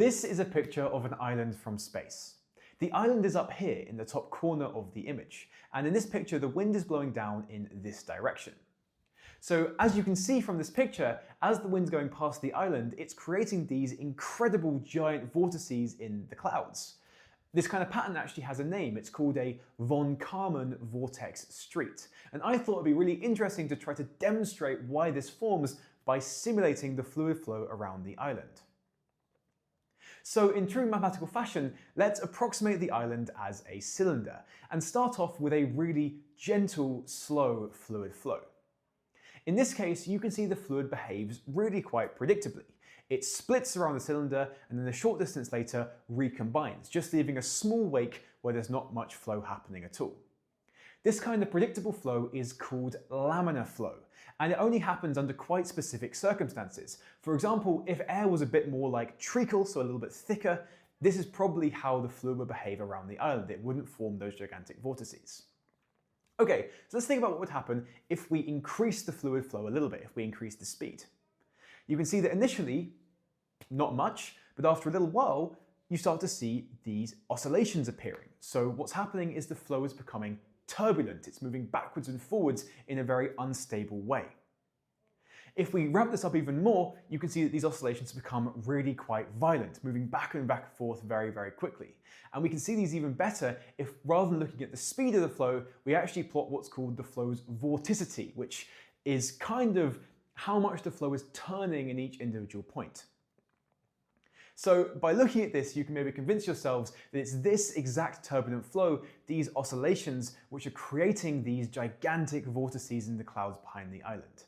This is a picture of an island from space. The island is up here in the top corner of the image, and in this picture the wind is blowing down in this direction. So as you can see from this picture, as the wind's going past the island, it's creating these incredible giant vortices in the clouds. This kind of pattern actually has a name. It's called a von Karman vortex street. And I thought it'd be really interesting to try to demonstrate why this forms by simulating the fluid flow around the island. So in true mathematical fashion, let's approximate the island as a cylinder and start off with a really gentle, slow fluid flow. In this case, you can see the fluid behaves really quite predictably. It splits around the cylinder and then a short distance later recombines, just leaving a small wake where there's not much flow happening at all. This kind of predictable flow is called laminar flow, and it only happens under quite specific circumstances. For example, if air was a bit more like treacle, so a little bit thicker, this is probably how the fluid would behave around the island. It wouldn't form those gigantic vortices. Okay, so let's think about what would happen if we increase the fluid flow a little bit, if we increase the speed. You can see that initially, not much, but after a little while, you start to see these oscillations appearing. So what's happening is the flow is becoming turbulent. It's moving backwards and forwards in a very unstable way. If we ramp this up even more, you can see that these oscillations become really quite violent, moving back and forth very, very quickly. And we can see these even better if, rather than looking at the speed of the flow, we actually plot what's called the flow's vorticity, which is kind of how much the flow is turning in each individual point. So by looking at this, you can maybe convince yourselves that it's this exact turbulent flow, these oscillations, which are creating these gigantic vortices in the clouds behind the island.